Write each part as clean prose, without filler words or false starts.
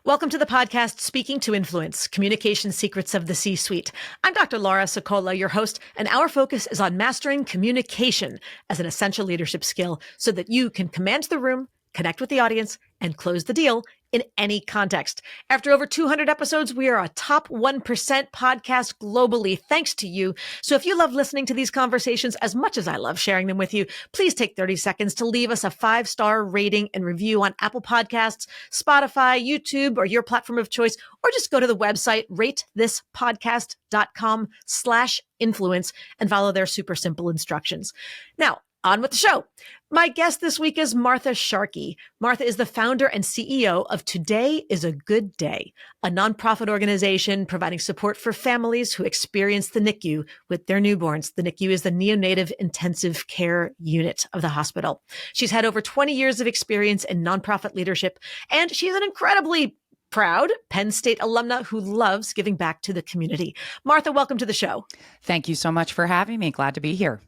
Welcome to the podcast, Speaking to Influence, Communication Secrets of the C-Suite. I'm Dr. Laura Sicola, your host, and our focus is on mastering communication as an essential leadership skill so that you can command the room, connect with the audience, and close the deal in any context. After over 200 episodes, we are a top 1% podcast globally, thanks to you. So if you love listening to these conversations as much as I love sharing them with you, please take 30 seconds to leave us a 5-star rating and review on Apple Podcasts, Spotify, YouTube, or your platform of choice, or just go to the website, ratethispodcast.com/influence, and follow their super simple instructions. Now, on with the show. My guest this week is Martha Sharkey. Martha is the founder and CEO of Today is a Good Day, a nonprofit organization providing support for families who experience the NICU with their newborns. The NICU is the Neonatal Intensive Care Unit of the hospital. She's had over 20 years of experience in nonprofit leadership, and she's an incredibly proud Penn State alumna who loves giving back to the community. Martha, welcome to the show. Thank you so much for having me. Glad to be here.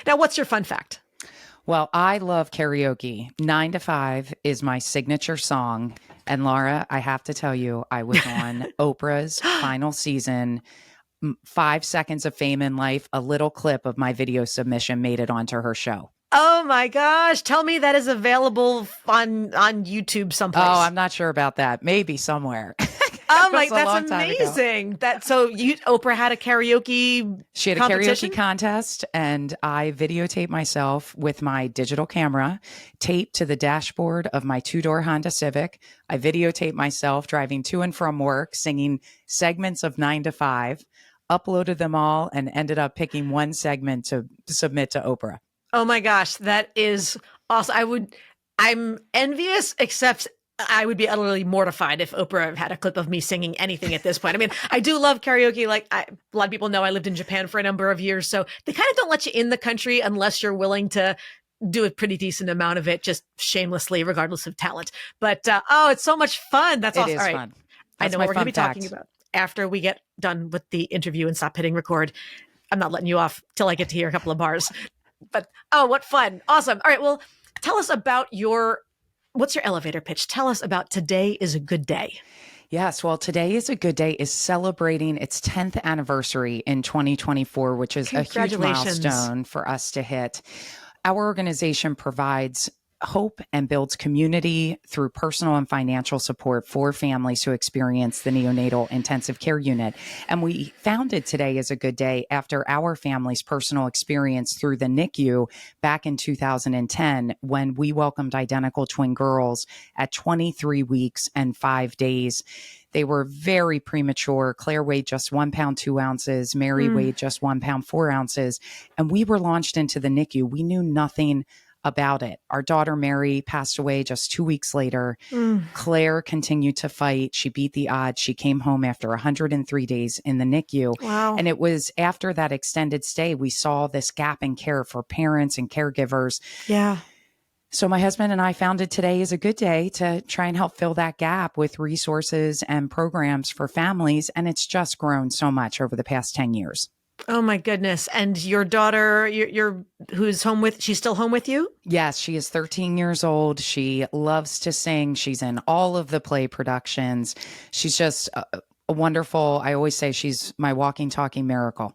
Now, what's your fun fact? Well, I love karaoke. 9 to 5 is my signature song. And Laura, I have to tell you, I was on Oprah's final season, 5 Seconds of Fame in Life. A little clip of my video submission made it onto her show. Oh my gosh. Tell me that is available on YouTube someplace. Oh, I'm not sure about that. Maybe somewhere. Oh my, that's amazing. Oprah had a karaoke She had a karaoke contest, and I videotaped myself with my digital camera taped to the dashboard of my 2-door Honda Civic. I videotaped myself driving to and from work, singing segments of 9 to 5, uploaded them all, and ended up picking one segment to submit to Oprah. Oh my gosh, that is awesome. I'm envious, except I would be utterly mortified if Oprah had a clip of me singing anything at this point. I mean, I do love karaoke. A lot of people know I lived in Japan for a number of years, so they kind of don't let you in the country unless you're willing to do a pretty decent amount of it, just shamelessly, regardless of talent. But, it's so much fun. That's awesome. It is all right. fun. I know what we're going to be talking about after we get done with the interview and stop hitting record. I'm not letting you off till I get to hear a couple of bars. But, what fun. Awesome. All right. Well, tell us about what's your elevator pitch? Tell us about Today is a Good Day. Yes. Well, Today is a Good Day is celebrating its 10th anniversary in 2024, which is a huge milestone for us to hit. Our organization provides hope and builds community through personal and financial support for families who experience the Neonatal Intensive Care Unit. And we founded Today is a Good Day after our family's personal experience through the NICU back in 2010, when we welcomed identical twin girls at 23 weeks and 5 days. They were very premature. Claire weighed just 1 pound, 2 ounces. Mary weighed just 1 pound, 4 ounces. And we were launched into the NICU. We knew nothing about it. Our daughter, Mary, passed away just 2 weeks later. Claire continued to fight. She beat the odds. She came home after 103 days in the NICU. Wow. And it was after that extended stay, we saw this gap in care for parents and caregivers. Yeah. So my husband and I founded Today is a Good Day to try and help fill that gap with resources and programs for families. And it's just grown so much over the past 10 years. Oh my goodness. And your daughter, who's she's still home with you? Yes, she is 13 years old. She loves to sing. She's in all of the play productions. She's just a wonderful, I always say she's my walking, talking miracle.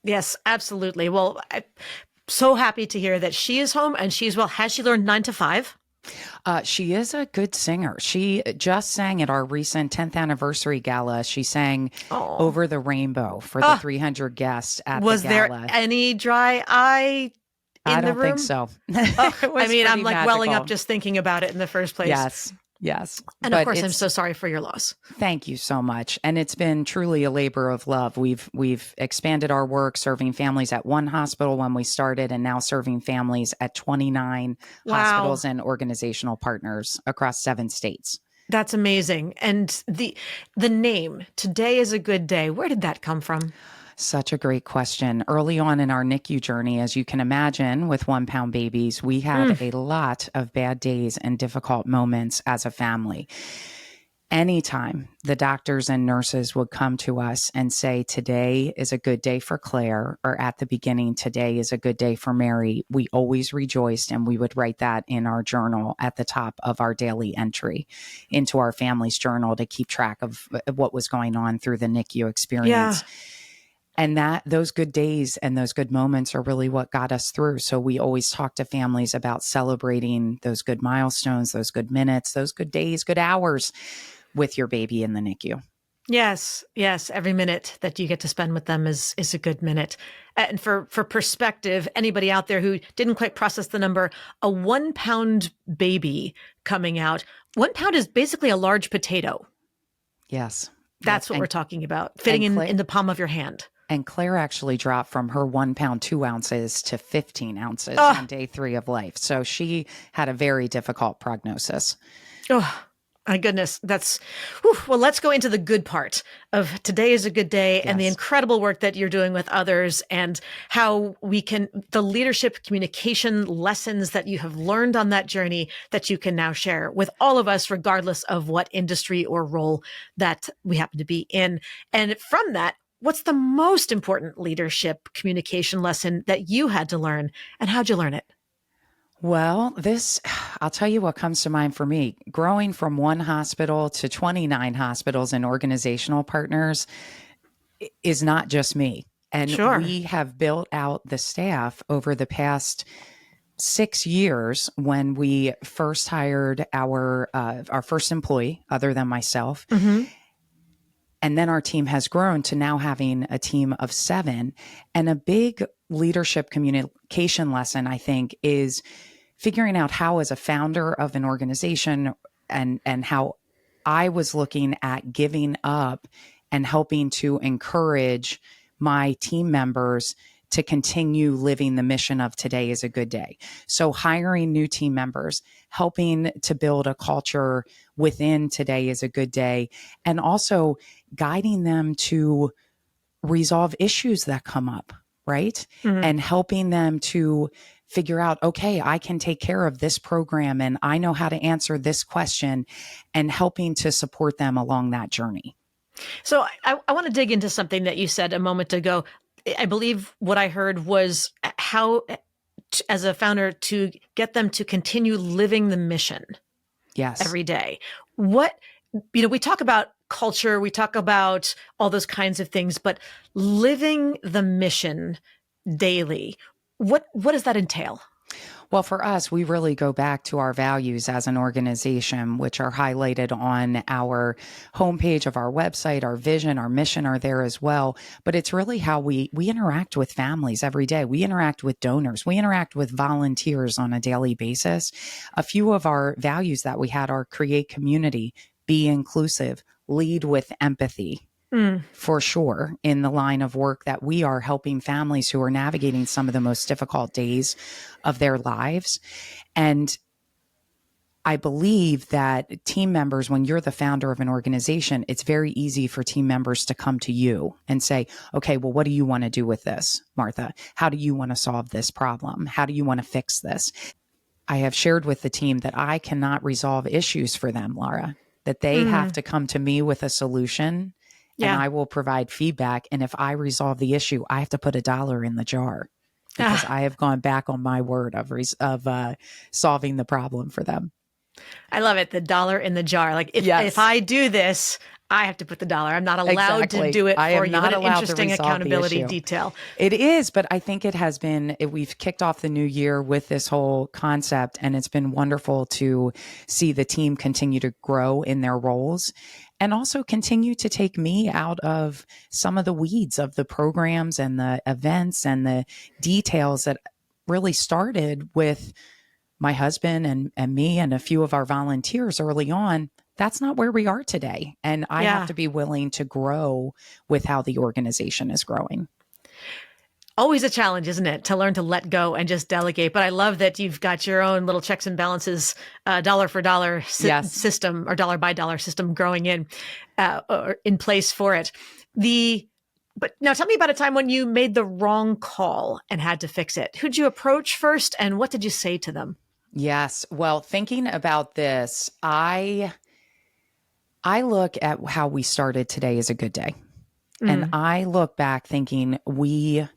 Yes, absolutely. Well, I'm so happy to hear that she is home and has she learned 9 to 5? She is a good singer. She just sang at our recent 10th anniversary gala. She sang Over the Rainbow for the 300 guests at the gala. Was there any dry eye in the room? I don't think so. I mean, I'm like welling up just thinking about it in the first place. Yes. And of course, I'm so sorry for your loss. Thank you so much. And it's been truly a labor of love. We've expanded our work, serving families at one hospital when we started, and now serving families at 29 hospitals and organizational partners across 7 states. That's amazing. And the name, Today is a Good Day, where did that come from? Such a great question. Early on in our NICU journey, as you can imagine, with 1 pound babies, we had a lot of bad days and difficult moments as a family. anytime the doctors and nurses would come to us and say, today is a good day for Claire, or at the beginning, today is a good day for Mary, we always rejoiced, and we would write that in our journal at the top of our daily entry into our family's journal to keep track of what was going on through the NICU experience. Yeah. And those good days and those good moments are really what got us through. So we always talk to families about celebrating those good milestones, those good minutes, those good days, good hours with your baby in the NICU. Yes. Every minute that you get to spend with them is a good minute. And for perspective, anybody out there who didn't quite process the number, a 1 pound baby coming out, 1 pound is basically a large potato. Yes. That's what we're talking about, fitting in the palm of your hand. And Claire actually dropped from her 1 pound, 2 ounces to 15 ounces on day 3 of life. So she had a very difficult prognosis. Oh, my goodness. Well, let's go into the good part of today is a good day and the incredible work that you're doing with others and how the leadership communication lessons that you have learned on that journey that you can now share with all of us, regardless of what industry or role that we happen to be in. And from that, what's the most important leadership communication lesson that you had to learn, and how'd you learn it? Well, I'll tell you what comes to mind for me. Growing from one hospital to 29 hospitals and organizational partners is not just me. And we have built out the staff over the past 6 years when we first hired our first employee, other than myself. Mm-hmm. And then our team has grown to now having a team of 7. And a big leadership communication lesson, I think, is figuring out how, as a founder of an organization, and how I was looking at giving up and helping to encourage my team members to continue living the mission of today is a good day. So hiring new team members, helping to build a culture within today is a good day, and also guiding them to resolve issues that come up, right? Mm-hmm. And helping them to figure out, okay, I can take care of this program and I know how to answer this question, and helping to support them along that journey. So I want to dig into something that you said a moment ago. I believe what I heard was how, as a founder, to get them to continue living the mission. Yes. Every day. We talk about culture, we talk about all those kinds of things, but living the mission daily, what does that entail? Well, for us, we really go back to our values as an organization, which are highlighted on our homepage of our website. Our vision, our mission are there as well. But it's really how we interact with families every day. We interact with donors. We interact with volunteers on a daily basis. A few of our values that we had are create community, be inclusive, lead with empathy. For sure, in the line of work that we are helping families who are navigating some of the most difficult days of their lives. And I believe that team members, when you're the founder of an organization, it's very easy for team members to come to you and say, okay, well, what do you want to do with this, Martha? How do you want to solve this problem? How do you want to fix this? I have shared with the team that I cannot resolve issues for them, Laura, that they have to come to me with a solution. Yeah. And I will provide feedback. And if I resolve the issue, I have to put $1 in the jar because I have gone back on my word of solving the problem for them. I love it. The $1 in the jar. Like if I do this, I have to put the $1. I'm not allowed to do it for you. What an interesting accountability detail. It is, but I think it has been, we've kicked off the new year with this whole concept, and it's been wonderful to see the team continue to grow in their roles and also continue to take me out of some of the weeds of the programs and the events and the details that really started with my husband and me and a few of our volunteers early on. That's not where we are today. And I have to be willing to grow with how the organization is growing. Always a challenge, isn't it? To learn to let go and just delegate. But I love that you've got your own little checks and balances, dollar for dollar system or dollar by dollar system growing or in place for it. But now tell me about a time when you made the wrong call and had to fix it. Who'd you approach first and what did you say to them? Yes. Well, thinking about this, I look at how we started today as a good day. And I look back thinking and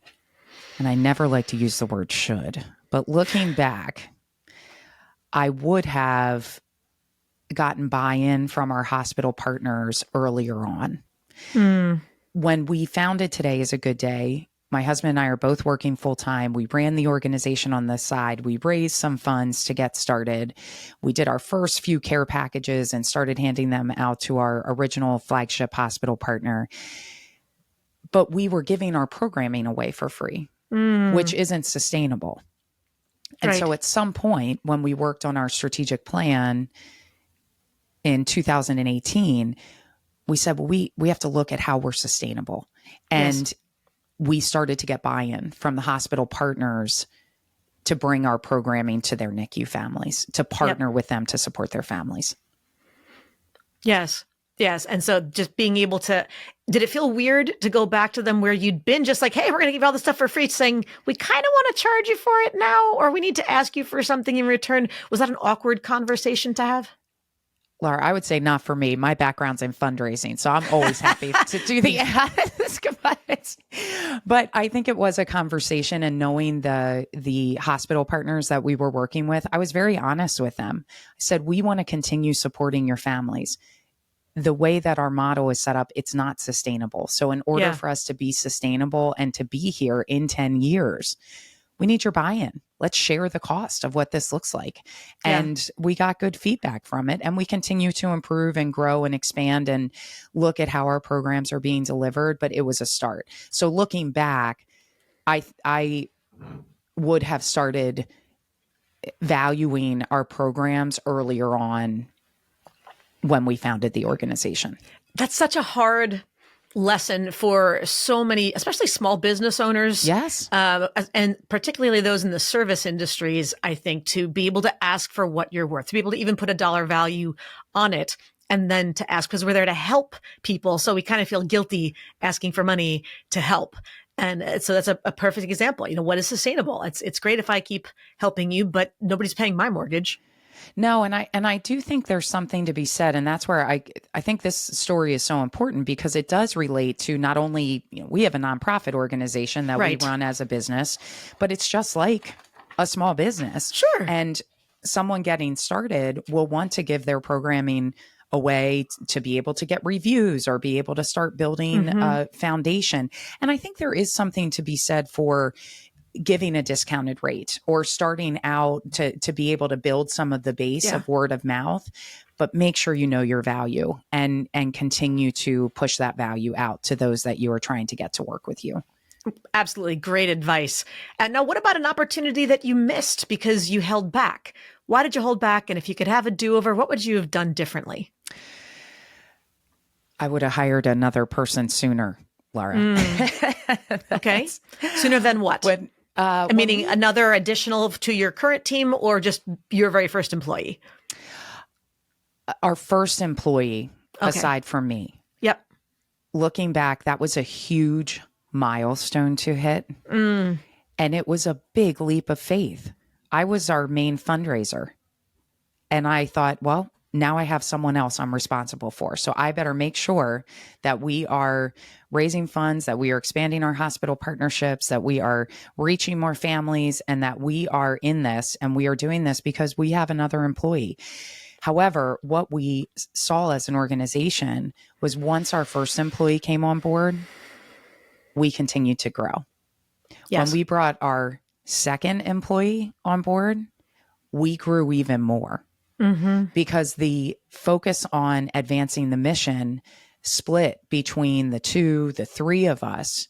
I never like to use the word should, but looking back, I would have gotten buy-in from our hospital partners earlier on. When we founded Today is a Good Day, my husband and I are both working full-time. We ran the organization on the side. We raised some funds to get started. We did our first few care packages and started handing them out to our original flagship hospital partner. But we were giving our programming away for free, which isn't sustainable. And so at some point when we worked on our strategic plan in 2018, we said, well, we have to look at how we're sustainable. And we started to get buy-in from the hospital partners to bring our programming to their NICU families, to partner with them to support their families. Yes. Yes. And so just being able to, did it feel weird to go back to them where you'd been just like, hey, we're going to give you all this stuff for free, saying we kind of want to charge you for it now, or we need to ask you for something in return? Was that an awkward conversation to have? Laura, I would say not for me. My background's in fundraising, so I'm always happy to do the ads. But I think it was a conversation, and knowing the hospital partners that we were working with, I was very honest with them. I said, we want to continue supporting your families. The way that our model is set up, it's not sustainable. So in order for us to be sustainable and to be here in 10 years, we need your buy-in. Let's share the cost of what this looks like. And we got good feedback from it. And we continue to improve and grow and expand and look at how our programs are being delivered. But it was a start. So looking back, I would have started valuing our programs earlier on when we founded the organization. That's such a hard lesson for so many, especially small business owners. Yes. And particularly those in the service industries, I think, to be able to ask for what you're worth, to be able to even put a dollar value on it, and then to ask, because we're there to help people. So we kind of feel guilty asking for money to help. And so that's a perfect example. You know, what is sustainable? It's great if I keep helping you, but nobody's paying my mortgage. No, and I do think there's something to be said, and that's where I think this story is so important, because it does relate to not only, you know, we have a nonprofit organization that we run as a business, but it's just like a small business. Sure. And someone getting started will want to give their programming away to be able to get reviews or be able to start building a foundation. And I think there is something to be said for giving a discounted rate or starting out to be able to build some of the base of word of mouth, but make sure you know your value and continue to push that value out to those that you are trying to get to work with you. Absolutely. Great advice. And now, what about an opportunity that you missed because you held back? Why did you hold back? And if you could have a do-over, what would you have done differently? I would have hired another person sooner, Laura. Okay. Sooner than what? Meaning another additional to your current team, or just your very first employee? Our first employee, aside from me. Yep. Looking back, that was a huge milestone to hit. And it was a big leap of faith. I was our main fundraiser. And I thought, well, now I have someone else I'm responsible for. So I better make sure that we are raising funds, that we are expanding our hospital partnerships, that we are reaching more families, and that we are in this, and we are doing this because we have another employee. However, what we saw as an organization was once our first employee came on board, we continued to grow. When we brought our second employee on board, we grew even more. Because the focus on advancing the mission split between the three of us,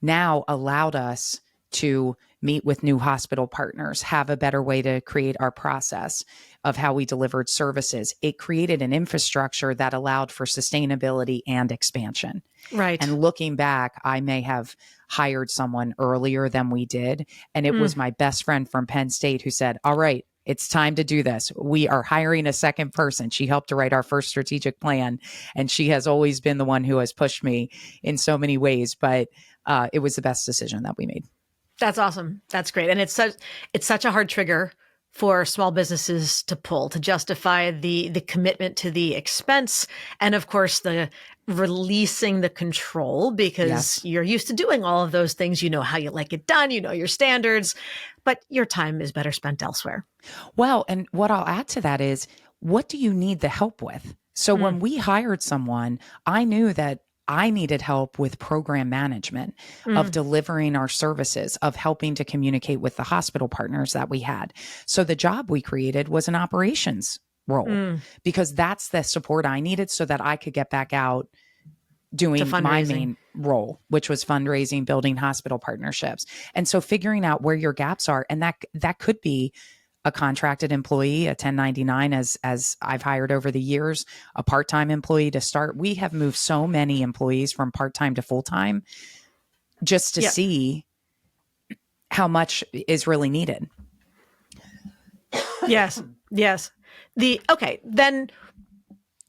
now allowed us to meet with new hospital partners, have a better way to create our process of how we delivered services. It created an infrastructure that allowed for sustainability and expansion. Right. And looking back, I may have hired someone earlier than we did. And it was my best friend from Penn State who said, all right, it's time to do this. We are hiring a second person. She helped to write our first strategic plan, and she has always been the one who has pushed me in so many ways. But it was the best decision that we made. That's awesome. That's great. And it's such a hard trigger for small businesses to pull to justify the commitment to the expense. And of course, the releasing the control, because you're used to doing all of those things. You know how you like it done, you know your standards, but your time is better spent elsewhere. Well, and what I'll add to that is, what do you need the help with? So when we hired someone, I knew that I needed help with program management, of delivering our services, of helping to communicate with the hospital partners that we had. So the job we created was an operations role, because that's the support I needed so that I could get back out doing my main role, which was fundraising, building hospital partnerships. And so figuring out where your gaps are, and that could be a contracted employee, a 1099, as I've hired over the years, a part-time employee to start. We have moved so many employees from part-time to full-time just to see how much is really needed. Yes. Okay, then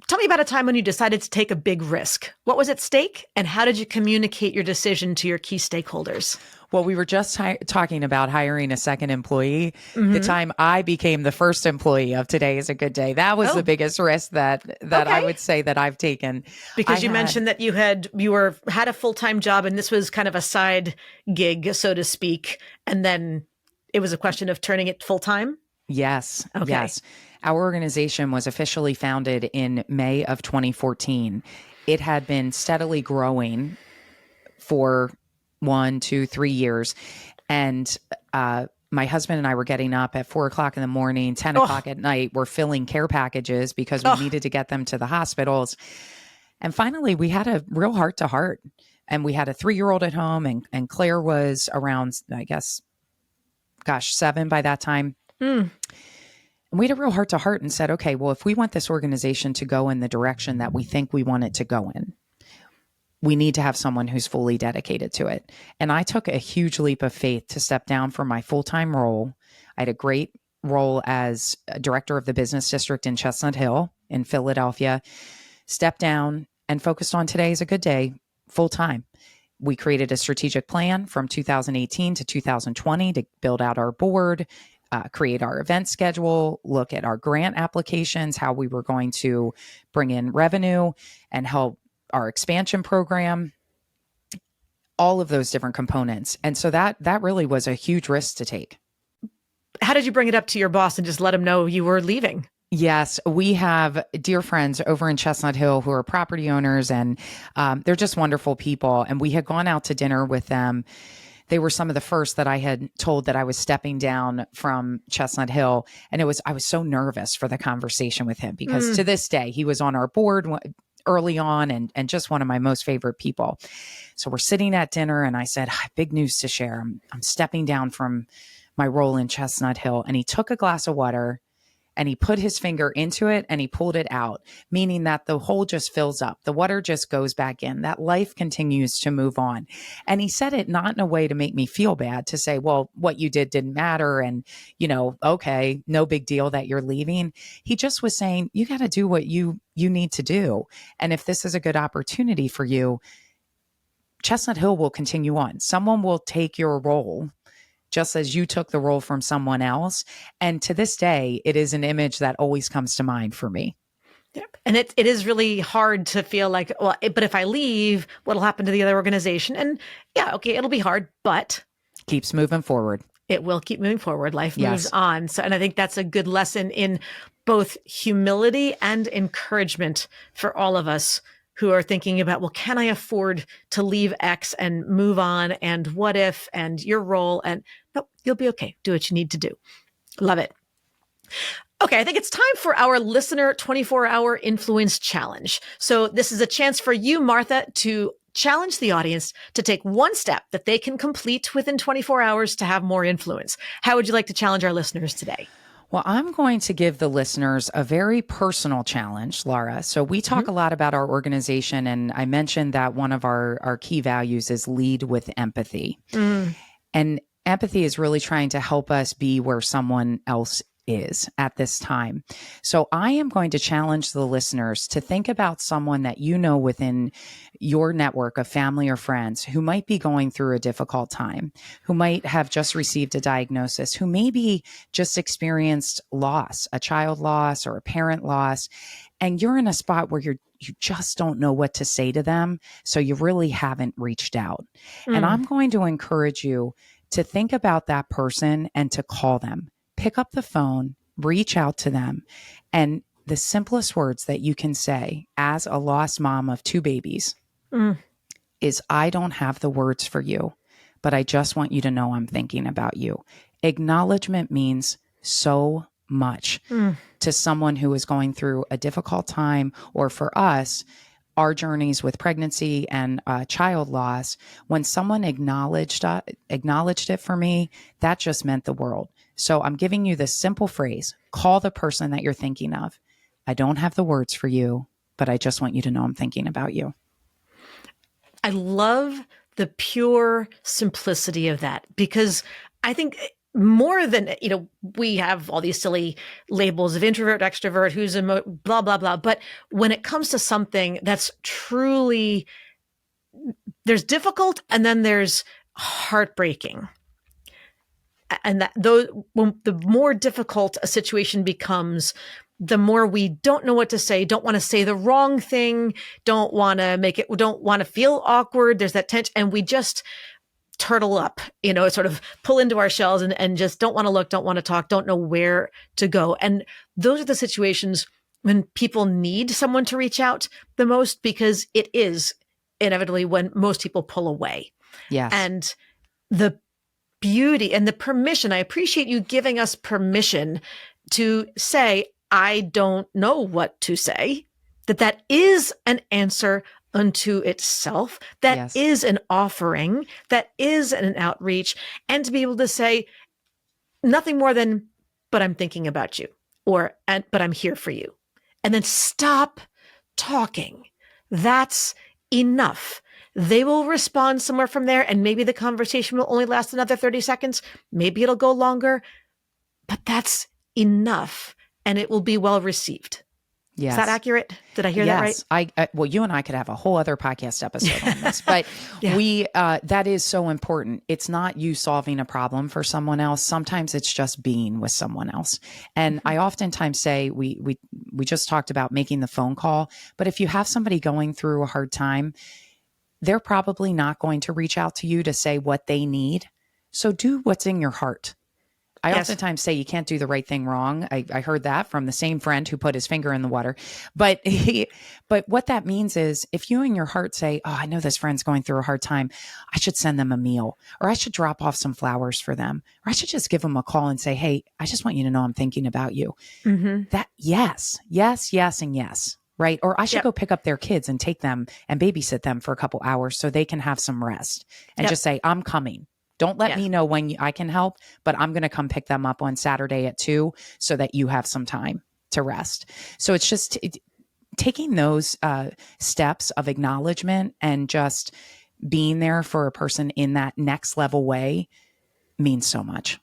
tell me about a time when you decided to take a big risk. What was at stake, and how did you communicate your decision to your key stakeholders? Well, we were just talking about hiring a second employee. The time I became the first employee of Today is a Good Day, that was the biggest risk that I would say that I've taken. Because you mentioned that you had a full-time job, and this was kind of a side gig, so to speak, and then it was a question of turning it full-time? Yes. Okay. Yes. Our organization was officially founded in May of 2014. It had been steadily growing for 1, 2, 3 years. And my husband and I were getting up at 4:00 in the morning, 10 o'clock at night. We're filling care packages because we needed to get them to the hospitals. And finally, we had a real heart to heart. And we had a 3-year-old at home, and Claire was around, I guess, 7 by that time. And we had a real heart to heart and said, okay, well, if we want this organization to go in the direction that we think we want it to go in, we need to have someone who's fully dedicated to it. And I took a huge leap of faith to step down from my full-time role. I had a great role as a director of the business district in Chestnut Hill in Philadelphia, stepped down and focused on Today is a Good Day full-time. We created a strategic plan from 2018 to 2020 to build out our board, create our event schedule, look at our grant applications, how we were going to bring in revenue and help our expansion program, all of those different components. And so that really was a huge risk to take. How did you bring it up to your boss and just let him know you were leaving? Yes, we have dear friends over in Chestnut Hill who are property owners, and they're just wonderful people. And we had gone out to dinner with them. They were some of the first that I had told that I was stepping down from Chestnut Hill. And I was so nervous for the conversation with him because to this day, he was on our board early on and just one of my most favorite people. So we're sitting at dinner and I said, big news to share. I'm stepping down from my role in Chestnut Hill. And he took a glass of water and he put his finger into it and he pulled it out, meaning that the hole just fills up. The water just goes back in. That life continues to move on. And he said it not in a way to make me feel bad, to say, well, what you did didn't matter. And, okay, no big deal that you're leaving. He just was saying, you got to do what you need to do. And if this is a good opportunity for you, Chestnut Hill will continue on. Someone will take your role just as you took the role from someone else. And to this day, it is an image that always comes to mind for me. Yep. And it is really hard to feel like, well, but if I leave, what'll happen to the other organization? And yeah, okay, it'll be hard, but keeps moving forward. It will keep moving forward. Life moves on. So, and I think that's a good lesson in both humility and encouragement for all of us who are thinking about, well, can I afford to leave X and move on? And what if, and your role, and no, you'll be okay. Do what you need to do. Love it. Okay, I think it's time for our listener 24-hour influence challenge. So this is a chance for you, Martha, to challenge the audience to take one step that they can complete within 24 hours to have more influence. How would you like to challenge our listeners today? Well, I'm going to give the listeners a very personal challenge, Laura. So we talk a lot about our organization, and I mentioned that one of our key values is lead with empathy. And empathy is really trying to help us be where someone else is at this time. So I am going to challenge the listeners to think about someone that you know within your network of family or friends who might be going through a difficult time, who might have just received a diagnosis, who maybe just experienced loss, a child loss or a parent loss, and you're in a spot where you just don't know what to say to them. So you really haven't reached out. And I'm going to encourage you to think about that person and to call them. Pick up the phone, reach out to them. And the simplest words that you can say as a lost mom of 2 babies is, I don't have the words for you, but I just want you to know I'm thinking about you. Acknowledgement means so much to someone who is going through a difficult time, or for us, our journeys with pregnancy and child loss. When someone acknowledged it for me, that just meant the world. So I'm giving you this simple phrase: call the person that you're thinking of. I don't have the words for you, but I just want you to know I'm thinking about you. I love the pure simplicity of that, because I think more than, we have all these silly labels of introvert, extrovert, who's blah, blah, blah. But when it comes to something that's truly, there's difficult and then there's heartbreaking. And the more difficult a situation becomes, the more we don't know what to say, don't want to say the wrong thing, don't want to feel awkward. There's that tension, and we just turtle up, sort of pull into our shells and just don't want to look, don't want to talk, don't know where to go. And those are the situations when people need someone to reach out the most, because it is inevitably when most people pull away. Yes. And the beauty and the permission, I appreciate you giving us permission to say, I don't know what to say, that is an answer unto itself, that is an offering, that is an outreach, and to be able to say nothing more than, but I'm thinking about you, but I'm here for you. And then stop talking. That's enough. They will respond somewhere from there, and maybe the conversation will only last another 30 seconds. Maybe it'll go longer, but that's enough, and it will be well received. Yes. Is that accurate? Did I hear that right? Well, you and I could have a whole other podcast episode on this, but that is so important. It's not you solving a problem for someone else. Sometimes it's just being with someone else. And I oftentimes say, we just talked about making the phone call, but if you have somebody going through a hard time, they're probably not going to reach out to you to say what they need. So do what's in your heart. I oftentimes say you can't do the right thing wrong. I heard that from the same friend who put his finger in the water. But what that means is, if you in your heart say, oh, I know this friend's going through a hard time, I should send them a meal, or I should drop off some flowers for them, or I should just give them a call and say, hey, I just want you to know I'm thinking about you. That yes, and yes. Right. Or I should go pick up their kids and take them and babysit them for a couple hours so they can have some rest, and just say, I'm coming. Don't let me know when I can help, but I'm going to come pick them up on Saturday at 2 so that you have some time to rest. So it's just taking those steps of acknowledgement and just being there for a person in that next level way means so much.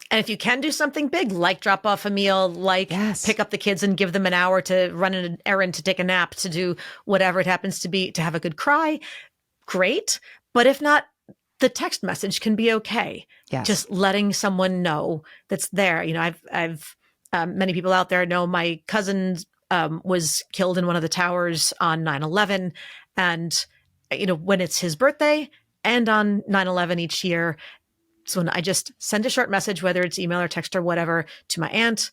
And if you can do something big, like drop off a meal, like pick up the kids and give them an hour to run an errand, to take a nap, to do whatever it happens to be, to have a good cry, great. But if not, the text message can be okay. Yes. Just letting someone know that's there. I've many people out there know my cousin was killed in one of the towers on 9/11. And, when it's his birthday and on 9/11 each year, so when I just send a short message, whether it's email or text or whatever, to my aunt,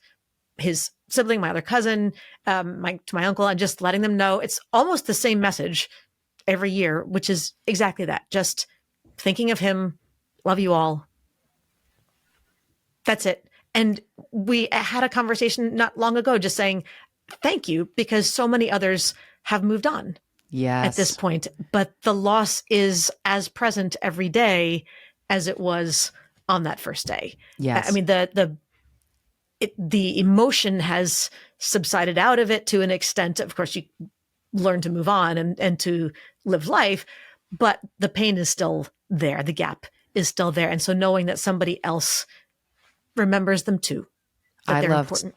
his sibling, my other cousin, to my uncle, and just letting them know it's almost the same message every year, which is exactly that. Just thinking of him, love you all. That's it. And we had a conversation not long ago just saying thank you, because so many others have moved on at this point. But the loss is as present every day as it was on that first day. Yes. I mean, the emotion has subsided out of it to an extent. Of course, you learn to move on and to live life, but the pain is still there. The gap is still there. And so knowing that somebody else remembers them too. that they're important.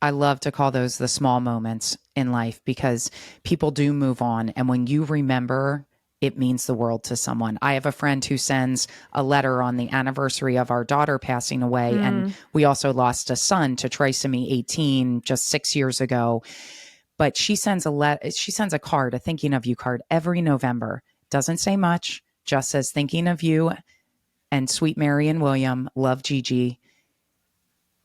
I love to call those the small moments in life because people do move on. And when you remember, it means the world to someone. I have a friend who sends a letter on the anniversary of our daughter passing away. And we also lost a son to trisomy 18 just 6 years ago. But she sends a card, a thinking of you card every November. Doesn't say much, just says thinking of you and sweet Mary and William, love Gigi.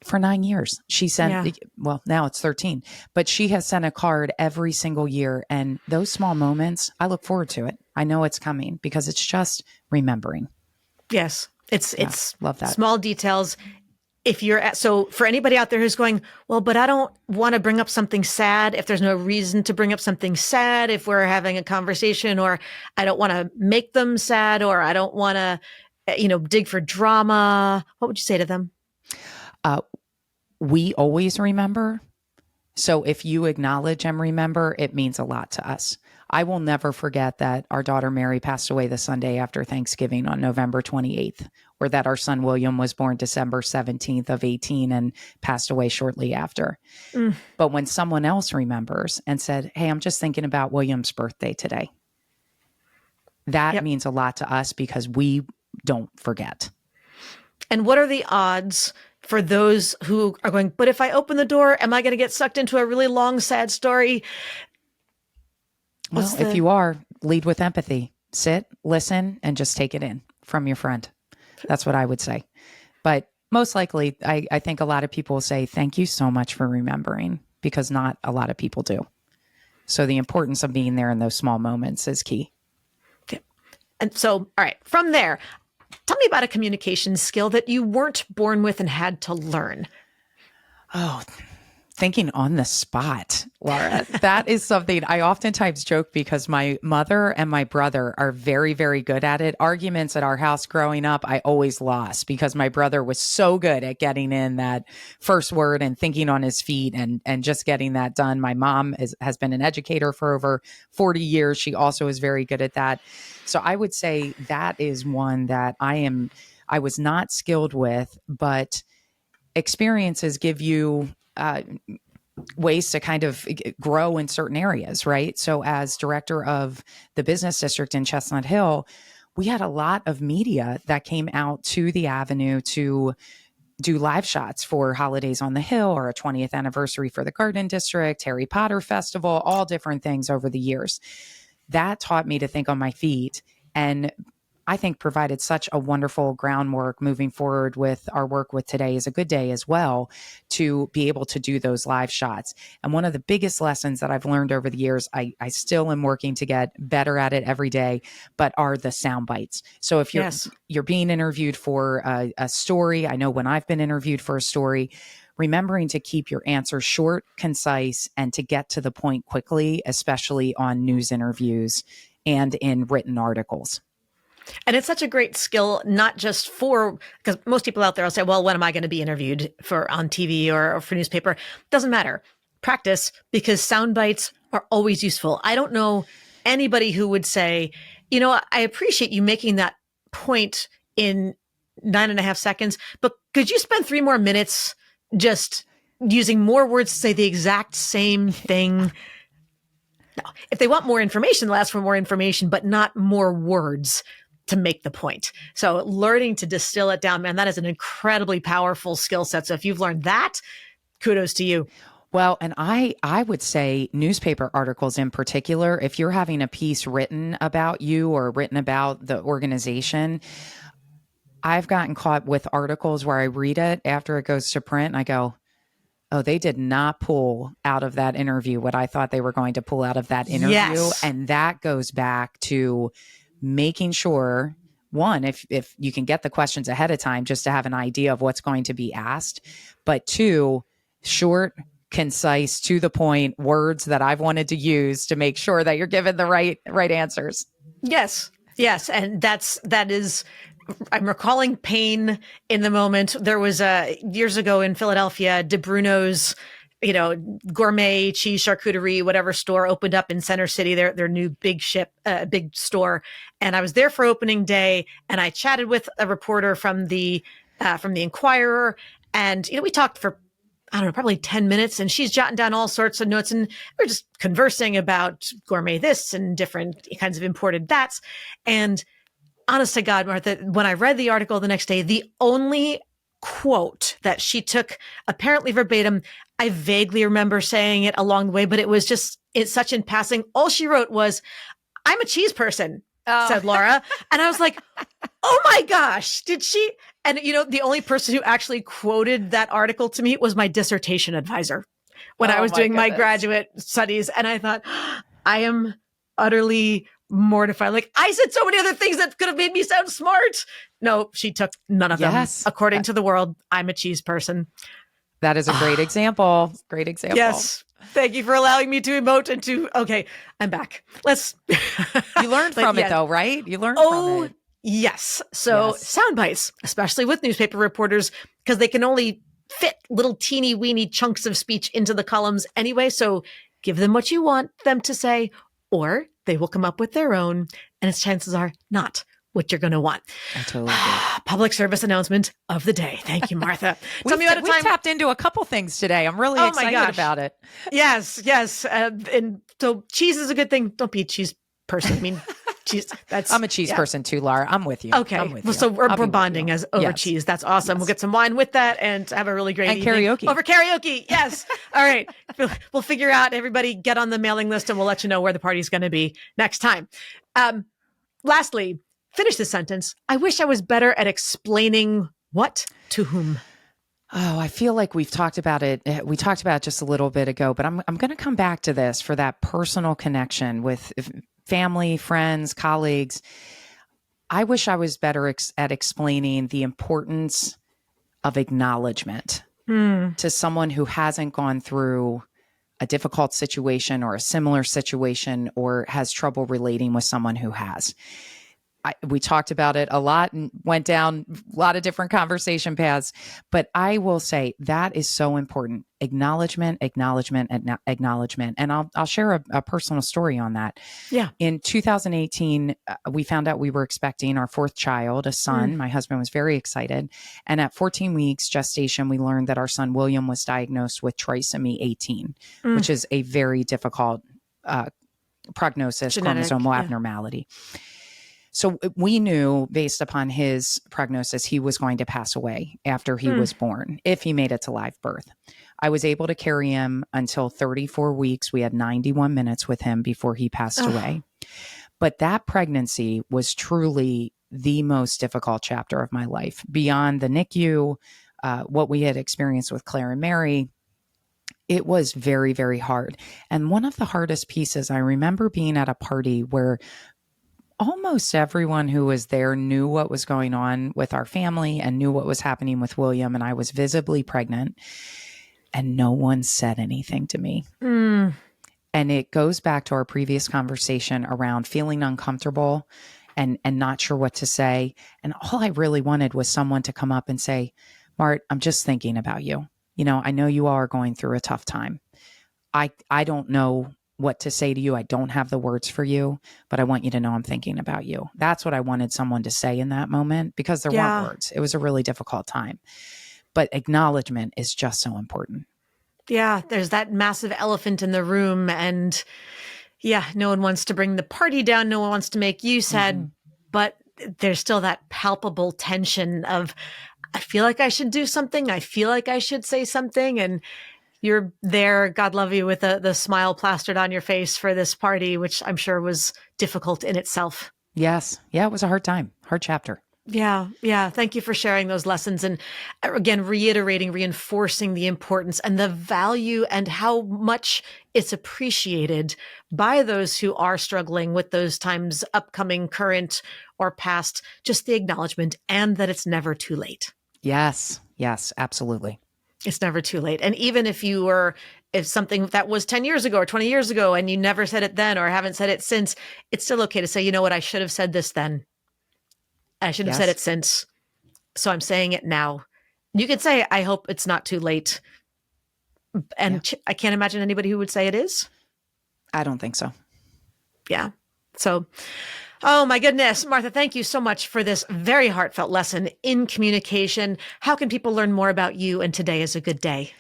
For 9 years. She sent, well, now it's 13, but she has sent a card every single year. And those small moments, I look forward to it. I know it's coming because it's just remembering. Yes. It's love that. Small details. So for anybody out there who's going, well, but I don't want to bring up something sad. If there's no reason to bring up something sad, if we're having a conversation, or I don't want to make them sad, or I don't want to, dig for drama, what would you say to them? We always remember. So if you acknowledge and remember, it means a lot to us. I will never forget that our daughter Mary passed away the Sunday after Thanksgiving on November 28th, or that our son William was born December 17th of 18 and passed away shortly after. But when someone else remembers and said, hey, I'm just thinking about William's birthday today, that means a lot to us because we don't forget. And what are the odds for those who are going, but if I open the door, am I going to get sucked into a really long, sad story? Well, if you are, lead with empathy. Sit, listen, and just take it in from your friend. That's what I would say. But most likely, I think a lot of people will say, thank you so much for remembering, because not a lot of people do. So the importance of being there in those small moments is key. Okay. And so, all right, from there, tell me about a communication skill that you weren't born with and had to learn. Oh, thinking on the spot, Laura. That is something I oftentimes joke because my mother and my brother are very, very good at it. Arguments at our house growing up, I always lost because my brother was so good at getting in that first word and thinking on his feet and just getting that done. My mom has been an educator for over 40 years. She also is very good at that. So I would say that is one that I was not skilled with, but experiences give you ways to kind of grow in certain areas, right? So as director of the business district in Chestnut Hill, we had a lot of media that came out to the Avenue to do live shots for Holidays on the Hill or a 20th anniversary for the Garden District, Harry Potter Festival, all different things over the years. That taught me to think on my feet, and I think provided such a wonderful groundwork moving forward with our work with Today is a Good Day as well, to be able to do those live shots. And one of the biggest lessons that I've learned over the years, I still am working to get better at it every day, but are the sound bites. So if you're being interviewed for a story, I know when I've been interviewed for a story, remembering to keep your answers short, concise, and to get to the point quickly, especially on news interviews and in written articles. And it's such a great skill, not just because most people out there will say, well, when am I going to be interviewed on TV or for newspaper? Doesn't matter. Practice, because sound bites are always useful. I don't know anybody who would say, I appreciate you making that point in 9.5 seconds, but could you spend 3 more minutes just using more words to say the exact same thing? No. If they want more information, they'll ask for more information, but not more words to make the point. So learning to distill it down, man, that is an incredibly powerful skill set. So if you've learned that, kudos to you. Well, and I would say newspaper articles in particular, if you're having a piece written about you or written about the organization, I've gotten caught with articles where I read it after it goes to print and I go, oh, they did not pull out of that interview what I thought they were going to pull out of that interview. Yes. And that goes back to making sure, one, if you can get the questions ahead of time just to have an idea of what's going to be asked, but 2, short, concise, to the point words that I've wanted to use to make sure that you're given the right answers. Yes. And that is, I'm recalling pain in the moment. There was years ago in Philadelphia, De Bruno's, gourmet cheese charcuterie, whatever store opened up in Center City, their new big store. And I was there for opening day and I chatted with a reporter from the Inquirer. And, we talked for I don't know, probably 10 minutes, and she's jotting down all sorts of notes, and we're just conversing about gourmet this and different kinds of imported that's. And honest to God, Martha, when I read the article the next day, the only quote that she took, apparently verbatim, I vaguely remember saying it along the way, but it's such in passing. All she wrote was, "I'm a cheese person," said Laura. And I was like, oh my gosh, did she? And, the only person who actually quoted that article to me was my dissertation advisor when I was doing my graduate studies. And I thought, I am utterly mortified. Like, I said so many other things that could have made me sound smart. No, she took none of them. According to the world, I'm a cheese person. That is a great example. Great example. Yes. Thank you for allowing me to emote and okay, I'm back. You learned from it though, right? You learned from it. Yes. So sound bites, especially with newspaper reporters, because they can only fit little teeny weeny chunks of speech into the columns anyway. So give them what you want them to say, or they will come up with their own. And its chances are not what you're going to want. I totally agree. Public service announcement of the day. Thank you, Martha. Tell me about a time. We tapped into a couple things today. I'm really excited about it. Yes. And so cheese is a good thing. Don't be a cheese person. I mean, cheese. I'm a cheese person too, Laura. I'm with you. Okay. So we're bonding as over cheese. That's awesome. Yes. We'll get some wine with that and have a really great evening. Karaoke. Over karaoke. Yes. All right. We'll figure out, everybody get on the mailing list and we'll let you know where the party's going to be next time. Lastly, finish this sentence. I wish I was better at explaining what to whom. Oh, I feel like we've talked about it. We talked about it just a little bit ago, but I'm going to come back to this for that personal connection with family, friends, colleagues. I wish I was better at explaining the importance of acknowledgement to someone who hasn't gone through a difficult situation or a similar situation or has trouble relating with someone who has. We talked about it a lot and went down a lot of different conversation paths, but I will say that is so important. Acknowledgement. And I'll share a personal story on that. Yeah. In 2018, we found out we were expecting our fourth child, a son. My husband was very excited. And at 14 weeks gestation, we learned that our son, William, was diagnosed with trisomy 18, which is a very difficult prognosis, genetic, chromosomal abnormality. So we knew based upon his prognosis, he was going to pass away after he was born, if he made it to live birth. I was able to carry him until 34 weeks. We had 91 minutes with him before he passed away. But that pregnancy was truly the most difficult chapter of my life. Beyond the NICU, what we had experienced with Claire and Mary, it was very, very hard. And one of the hardest pieces, I remember being at a party where almost everyone who was there knew what was going on with our family and knew what was happening with William. And I was visibly pregnant and no one said anything to me. And it goes back to our previous conversation around feeling uncomfortable and not sure what to say. And all I really wanted was someone to come up and say, Mart, I'm just thinking about you. I know you all are going through a tough time. I don't know what to say to you. I don't have the words for you, but I want you to know I'm thinking about you. That's what I wanted someone to say in that moment because there weren't words. It was a really difficult time, but acknowledgement is just so important. Yeah. There's that massive elephant in the room and no one wants to bring the party down. No one wants to make you sad, but there's still that palpable tension of, I feel like I should do something. I feel like I should say something. And you're there, God love you, with the smile plastered on your face for this party, which I'm sure was difficult in itself. Yes. Yeah, it was a hard time, hard chapter. Yeah. Thank you for sharing those lessons. And again, reinforcing the importance and the value and how much it's appreciated by those who are struggling with those times, upcoming, current, or past, just the acknowledgement and that it's never too late. Yes, absolutely. It's never too late. And even if something that was 10 years ago or 20 years ago and you never said it then or haven't said it since, it's still okay to say, you know what, I should have said this then. I should have said it since. So I'm saying it now. You could say, I hope it's not too late. And I can't imagine anybody who would say it is. I don't think so. Yeah. So, oh my goodness, Martha, thank you so much for this very heartfelt lesson in communication. How can people learn more about you and Today is a Good Day?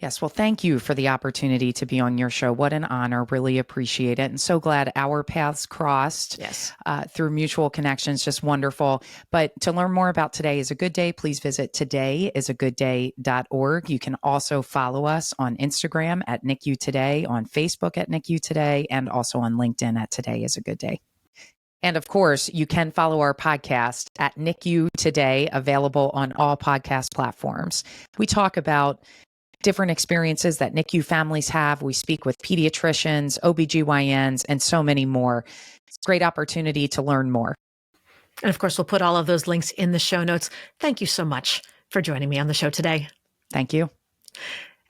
Yes, well, thank you for the opportunity to be on your show. What an honor. Really appreciate it. And so glad our paths crossed through mutual connections. Just wonderful. But to learn more about Today is a Good Day, please visit todayisagoodday.org. You can also follow us on Instagram at NICU Today, on Facebook at NICU Today, and also on LinkedIn at Today is a Good Day. And of course, you can follow our podcast at NICU Today, available on all podcast platforms. We talk about different experiences that NICU families have. We speak with pediatricians, OBGYNs, and so many more. It's a great opportunity to learn more. And of course, we'll put all of those links in the show notes. Thank you so much for joining me on the show today. Thank you.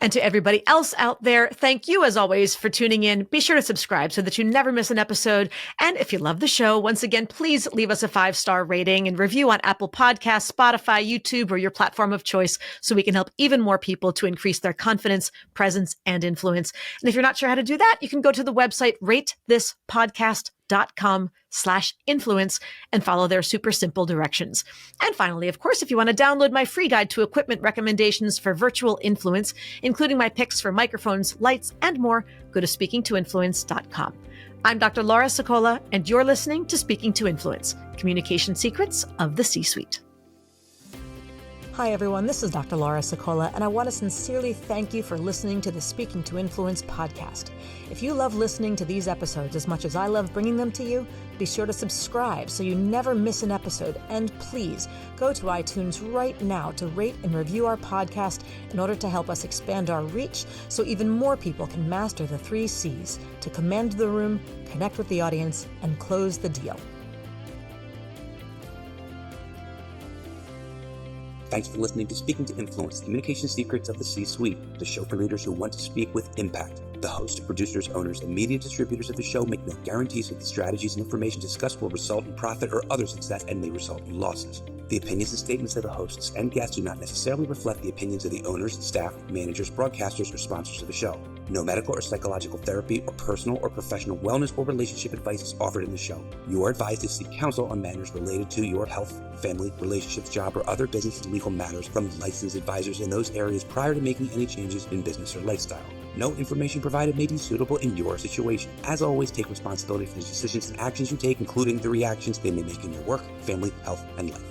And to everybody else out there, thank you as always for tuning in. Be sure to subscribe so that you never miss an episode. And if you love the show, once again, please leave us a 5-star rating and review on Apple Podcasts, Spotify, YouTube, or your platform of choice so we can help even more people to increase their confidence, presence, and influence. And if you're not sure how to do that, you can go to the website ratethispodcast.com/influence and follow their super simple directions. And finally, of course, if you want to download my free guide to equipment recommendations for virtual influence, including my picks for microphones, lights, and more, go to speakingtoinfluence.com. I'm Dr. Laura Sicola, and you're listening to Speaking to Influence, Communication Secrets of the C-Suite. Hi, everyone. This is Dr. Laura Sicola, and I want to sincerely thank you for listening to the Speaking to Influence podcast. If you love listening to these episodes as much as I love bringing them to you, be sure to subscribe so you never miss an episode. And please go to iTunes right now to rate and review our podcast in order to help us expand our reach so even more people can master the 3 C's to command the room, connect with the audience, and close the deal. Thanks for listening to Speaking to Influence, Communication Secrets of the C-Suite, the show for leaders who want to speak with impact. The hosts, producers, owners, and media distributors of the show make no guarantees that the strategies and information discussed will result in profit or other success and may result in losses. The opinions and statements of the hosts and guests do not necessarily reflect the opinions of the owners, staff, managers, broadcasters, or sponsors of the show. No medical or psychological therapy or personal or professional wellness or relationship advice is offered in the show. You are advised to seek counsel on matters related to your health, family, relationships, job, or other business and legal matters from licensed advisors in those areas prior to making any changes in business or lifestyle. No information provided may be suitable in your situation. As always, take responsibility for the decisions and actions you take, including the reactions they may make in your work, family, health, and life.